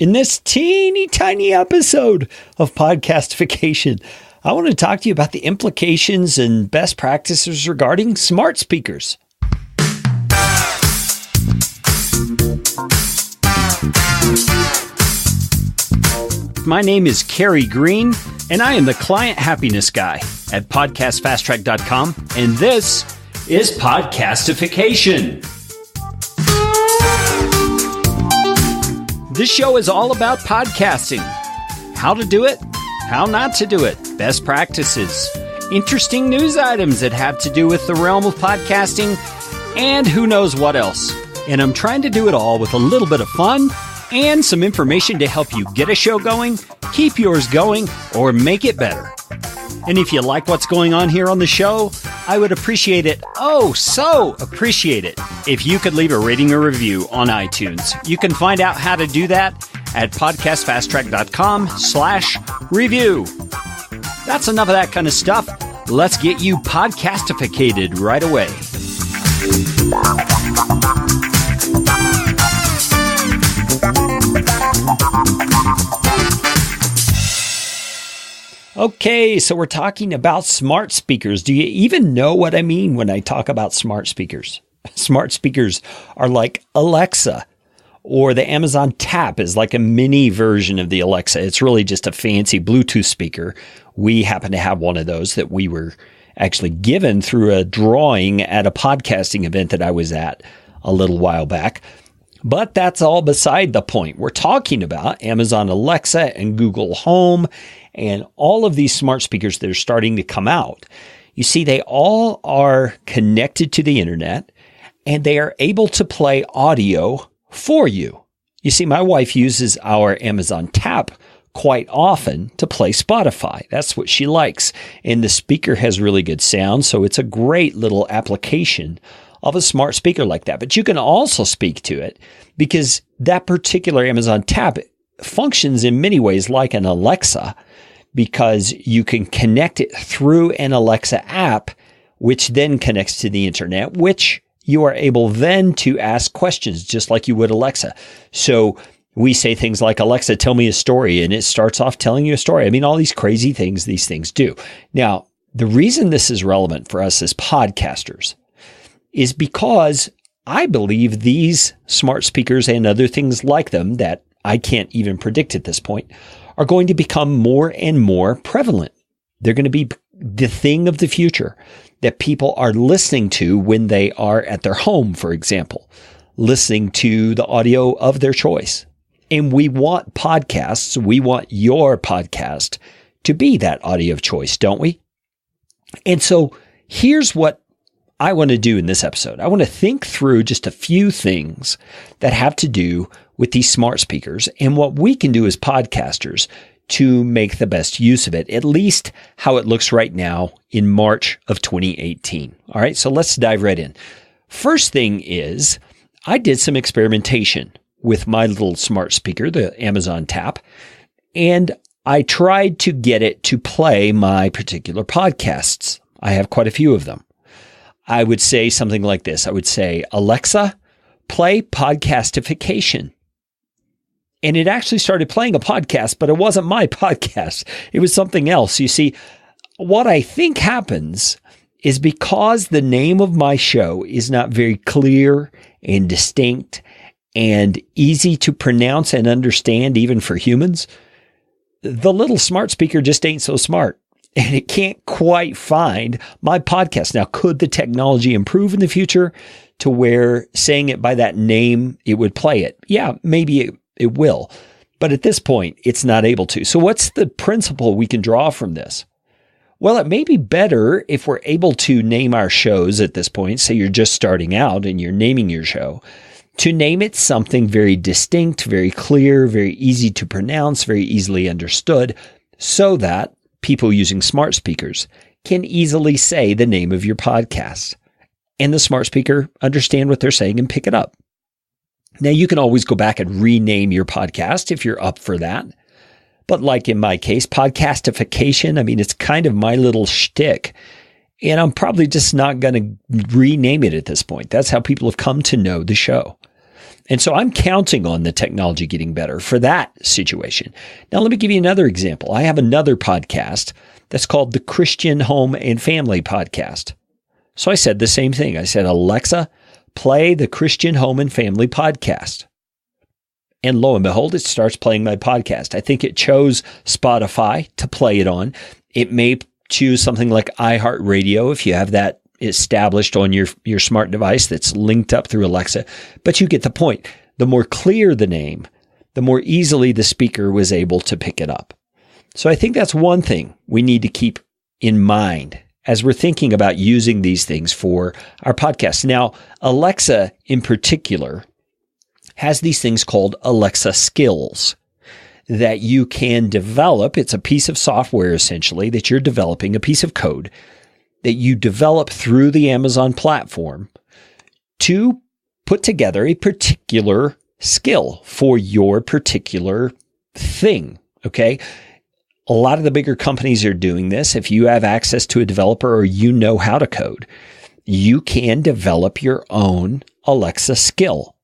In this teeny tiny episode of Podcastification, I want to talk to you about the implications and best practices regarding smart speakers. My name is Kerry Green, and I am the Client Happiness Guy at PodcastFastTrack.com, and this is Podcastification. This show is all about podcasting. How to do it, how not to do it, best practices, interesting news items that have to do with the realm of podcasting, and who knows what else. And I'm trying to do it all with a little bit of fun and some information to help you get a show going, keep yours going, or make it better. And if you like what's going on here on the show, I would appreciate it, so appreciate it, if you could leave a rating or review on iTunes. You can find out how to do that at podcastfasttrack.com/review. That's enough of that kind of stuff. Let's get you podcastificated right away. Okay, so we're talking about smart speakers. Do you even know what I mean when I talk about smart speakers? Smart speakers are like Alexa, or the Amazon Tap is like a mini version of the Alexa. It's really just a fancy Bluetooth speaker. We happen to have one of those that we were actually given through a drawing at a podcasting event that I was at a little while back. But that's all beside the point. We're talking about Amazon Alexa and Google Home and all of these smart speakers that are starting to come out. You see, they all are connected to the internet and they are able to play audio for you. You see, my wife uses our Amazon Tap quite often to play Spotify. That's what she likes. And the speaker has really good sound, so it's a great little application of a smart speaker like that. But you can also speak to it because that particular Amazon Tap functions in many ways like an Alexa, because you can connect it through an Alexa app, which then connects to the internet, which you are able then to ask questions just like you would Alexa. So we say things like, Alexa, tell me a story, and it starts off telling you a story. I mean, all these crazy things these things do. Now, the reason this is relevant for us as podcasters is because I believe these smart speakers and other things like them that I can't even predict at this point are going to become more and more prevalent. They're going to be the thing of the future that people are listening to when they are at their home, for example, listening to the audio of their choice. And we want podcasts, we want your podcast to be that audio of choice, don't we? And so here's what I want to do in this episode. I want to think through just a few things that have to do with these smart speakers and what we can do as podcasters to make the best use of it, at least how it looks right now in March of 2018. All right, so let's dive right in. First thing is, I did some experimentation with my little smart speaker, the Amazon Tap, and I tried to get it to play my particular podcasts. I have quite a few of them. I would say something like this. I would say, Alexa, play Podcastification. And it actually started playing a podcast, but it wasn't my podcast. It was something else. You see, what I think happens is because the name of my show is not very clear and distinct and easy to pronounce and understand, even for humans, the little smart speaker just ain't so smart. And it can't quite find my podcast. Now, could the technology improve in the future to where saying it by that name, it would play it? Yeah, maybe it will. But at this point, it's not able to. So what's the principle we can draw from this? Well, it may be better if we're able to name our shows at this point. Say you're just starting out and you're naming your show, to name it something very distinct, very clear, very easy to pronounce, very easily understood, so that people using smart speakers can easily say the name of your podcast, and the smart speaker understand what they're saying and pick it up. Now, you can always go back and rename your podcast if you're up for that. But like in my case, Podcastification, I mean, it's kind of my little shtick. And I'm probably just not going to rename it at this point. That's how people have come to know the show. And so I'm counting on the technology getting better for that situation. Now, let me give you another example. I have another podcast that's called the Christian Home and Family Podcast. So I said the same thing. I said, Alexa, play the Christian Home and Family Podcast. And lo and behold, it starts playing my podcast. I think it chose Spotify to play it on. It may choose something like iHeartRadio if you have that established on your smart device that's linked up through Alexa. But you get the point. The more clear the name, the more easily the speaker was able to pick it up. So I think that's one thing we need to keep in mind as we're thinking about using these things for our podcast. Now, Alexa in particular has these things called Alexa skills that you can develop. It's a piece of software, essentially, that you're developing, a piece of code that you develop through the Amazon platform to put together a particular skill for your particular thing, okay? A lot of the bigger companies are doing this. If you have access to a developer or you know how to code, you can develop your own Alexa skill,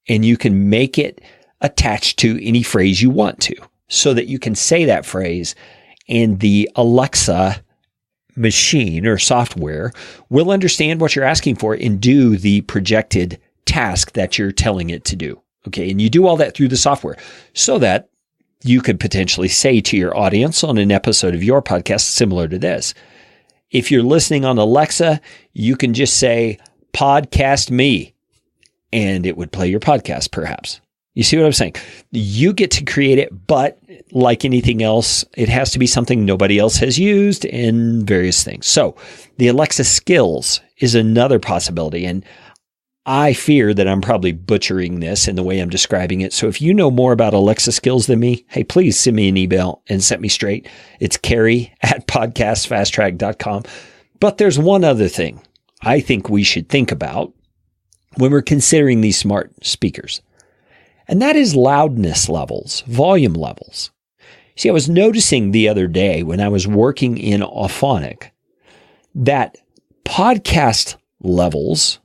and you can make it attached to any phrase you want to so that you can say that phrase and the Alexa machine or software will understand what you're asking for and do the projected task that you're telling it to do. Okay. And you do all that through the software so that you could potentially say to your audience on an episode of your podcast similar to this, if you're listening on Alexa, you can just say, podcast me, and it would play your podcast perhaps. You see what I'm saying? You get to create it, but like anything else, it has to be something nobody else has used and various things. So the Alexa skills is another possibility. And I fear that I'm probably butchering this in the way I'm describing it. So if you know more about Alexa skills than me, hey, please send me an email and set me straight. It's Carrie@podcastfasttrack.com. But there's one other thing I think we should think about when we're considering these smart speakers. And that is loudness levels, volume levels. See, I was noticing the other day when I was working in Auphonic that podcast levels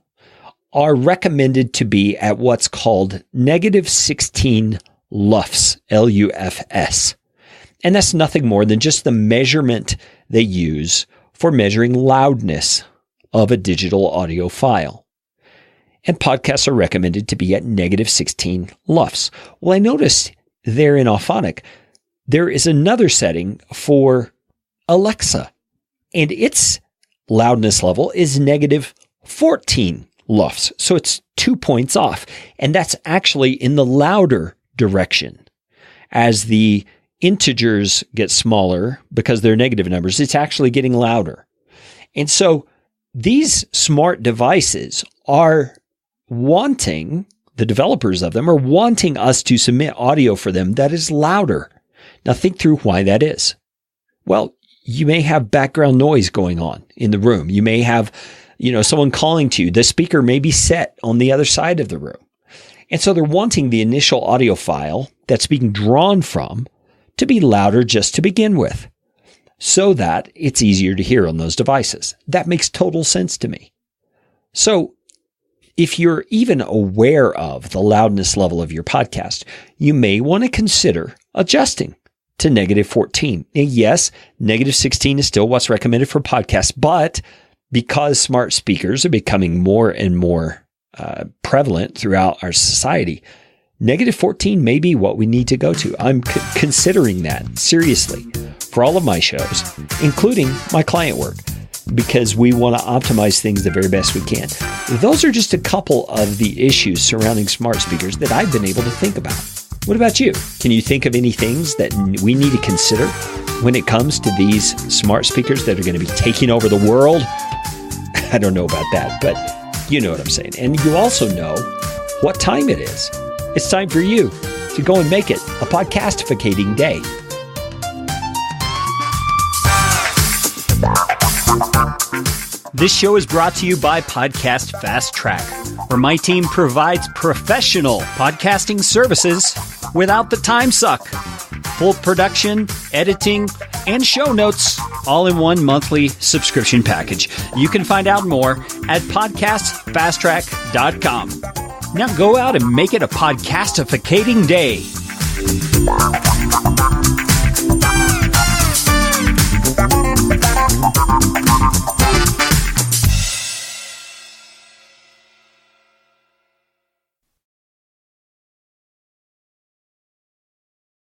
are recommended to be at what's called -16 LUFS, LUFS. And that's nothing more than just the measurement they use for measuring loudness of a digital audio file. And podcasts are recommended to be at -16 LUFS. Well, I noticed there in Auphonic, there is another setting for Alexa, and its loudness level is -14 LUFS. So it's 2 points off. And that's actually in the louder direction. As the integers get smaller because they're negative numbers, it's actually getting louder. And so these smart devices are wanting, the developers of them are wanting us to submit audio for them that is louder. Now think through why that is. Well, you may have background noise going on in the room. You may have, someone calling to you. The speaker may be set on the other side of the room. And so they're wanting the initial audio file that's being drawn from to be louder just to begin with, so that it's easier to hear on those devices. That makes total sense to me. So if you're even aware of the loudness level of your podcast, you may want to consider adjusting to -14. And yes, -16 is still what's recommended for podcasts, but because smart speakers are becoming more and more prevalent throughout our society, -14 may be what we need to go to. I'm considering that seriously for all of my shows, including my client work, because we want to optimize things the very best we can. Those are just a couple of the issues surrounding smart speakers that I've been able to think about. What about you? Can you think of any things that we need to consider when it comes to these smart speakers that are going to be taking over the world? I don't know about that, but you know what I'm saying. And you also know what time it is. It's time for you to go and make it a podcastificating day. This show is brought to you by Podcast Fast Track, where my team provides professional podcasting services without the time suck. Full production, editing, and show notes, all in one monthly subscription package. You can find out more at podcastfasttrack.com. Now go out and make it a podcastificating day.